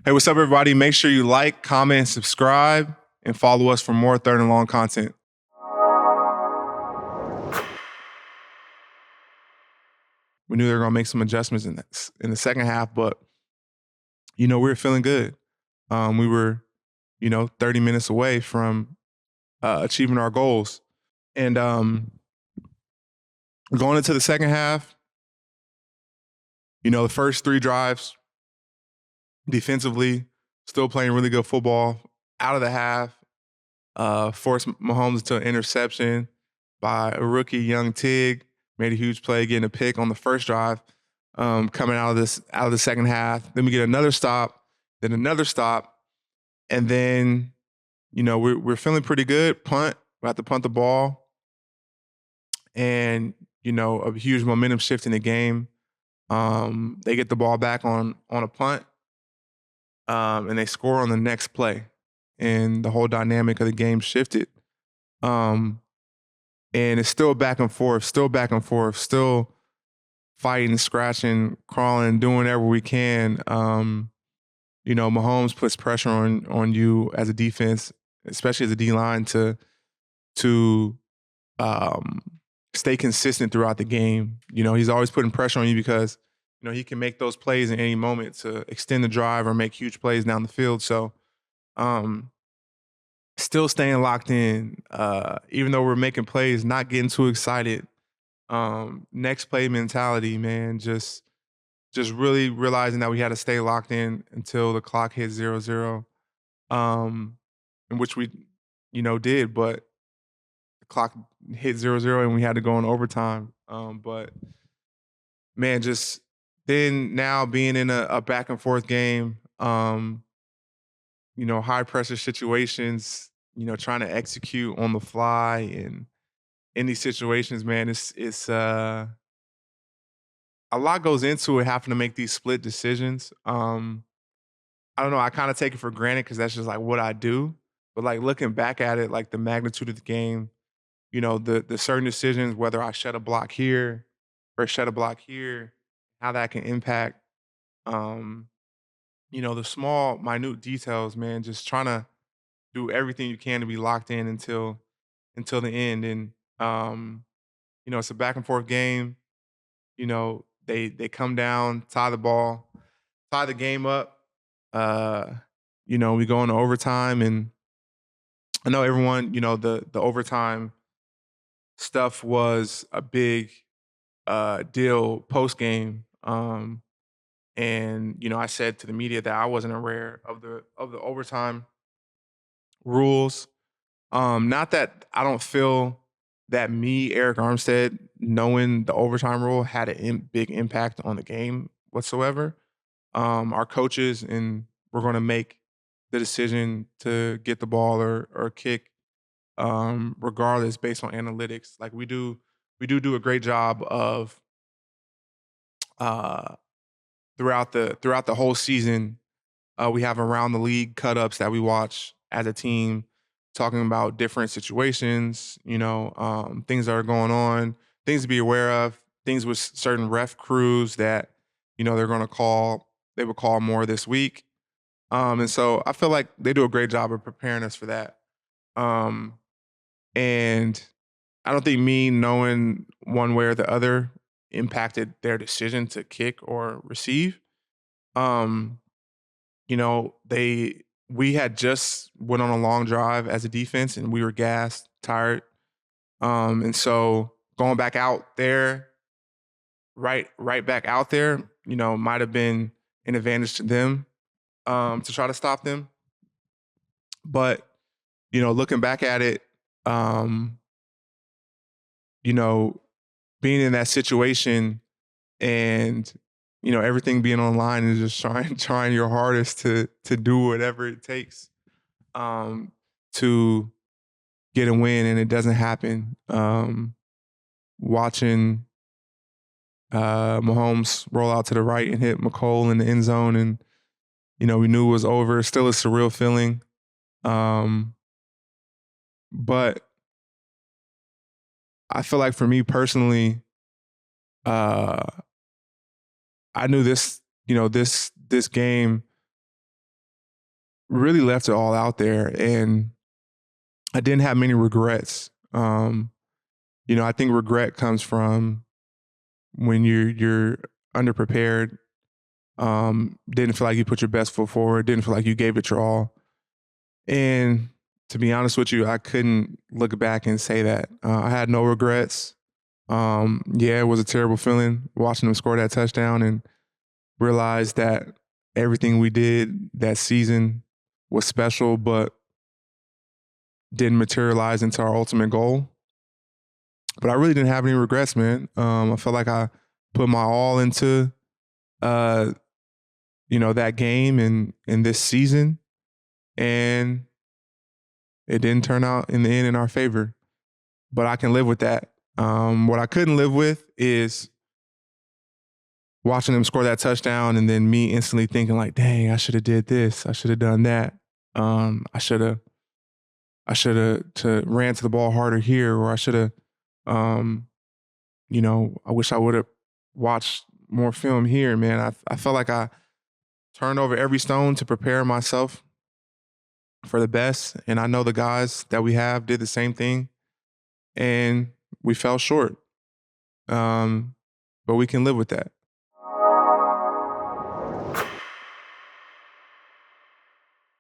Hey, what's up, everybody? Make sure you like, comment, and subscribe, and follow us for more third and long content. We knew they were going to make some adjustments in the second half, but, we were feeling good. We were, 30 minutes away from achieving our goals. And going into the second half, the first three drives, defensively, still playing really good football. Out of the half, forced Mahomes to an interception by a rookie, young Tig. Made a huge play, getting a pick on the first drive. Coming out of the second half, then we get another stop, then another stop, and then we're feeling pretty good. Punt, we have to punt the ball, and a huge momentum shift in the game. They get the ball back on a punt, and they score on the next play, and the whole dynamic of the game shifted. And it's still back and forth, still fighting, scratching, crawling, doing whatever we can. Mahomes puts pressure on you as a defense, especially as a D-line, to stay consistent throughout the game. He's always putting pressure on you because, he can make those plays in any moment to extend the drive or make huge plays down the field. So, still staying locked in, even though we're making plays, not getting too excited. Next play mentality, man, just really realizing that we had to stay locked in until the clock hit 0-0, in which we, did, but the clock hit 0-0 and we had to go in overtime. But man, just then now being in a back and forth game, high pressure situations, trying to execute on the fly, and in these situations, man, it's a lot goes into it, having to make these split decisions. I don't know, I kind of take it for granted because that's just like what I do. But like looking back at it, like the magnitude of the game, the certain decisions, whether I shut a block here or shut a block here, how that can impact, um, the small, minute details, man, just trying to do everything you can to be locked in until the end. And it's a back and forth game. They come down, tie the game up. Uh, we go into overtime, and I know everyone, the overtime stuff was a big deal post game. And I said to the media that I wasn't aware of the overtime rules. Not that I don't feel that me, Arik Armstead, knowing the overtime rule had a big impact on the game whatsoever. Our coaches, and we're going to make the decision to get the ball or kick, regardless, based on analytics. Like we do a great job of uh, throughout the whole season. We have around the league cut ups that we watch as a team, talking about different situations, things that are going on, things to be aware of, things with certain ref crews that, they're going to they would call more this week. And so I feel like they do a great job of preparing us for that. Um, and I don't think me knowing one way or the other impacted their decision to kick or receive. Um, we had just went on a long drive as a defense, and we were gassed, tired. And so going back out there, right back out there, might have been an advantage to them, to try to stop them. But, looking back at it, um, being in that situation and, everything being online and just trying your hardest to do whatever it takes, to get a win, and it doesn't happen. Watching Mahomes roll out to the right and hit McCole in the end zone, and we knew it was over. Still a surreal feeling, but I feel like for me personally, I knew this game really left it all out there, and I didn't have many regrets. I think regret comes from when you're underprepared, didn't feel like you put your best foot forward, didn't feel like you gave it your all. And to be honest with you, I couldn't look back and say that. I had no regrets. Yeah, it was a terrible feeling watching them score that touchdown and realize that everything we did that season was special, but didn't materialize into our ultimate goal. But I really didn't have any regrets, man. I felt like I put my all into uh, that game and in this season, and it didn't turn out in the end in our favor. But I can live with that. What I couldn't live with is watching them score that touchdown and then me instantly thinking like, dang, I should have did this. I should have done that. I should have ran to the ball harder here, or I should have, I wish I would have watched more film here, man. I felt like I turned over every stone to prepare myself for the best. And I know the guys that we have did the same thing, and we fell short. But we can live with that.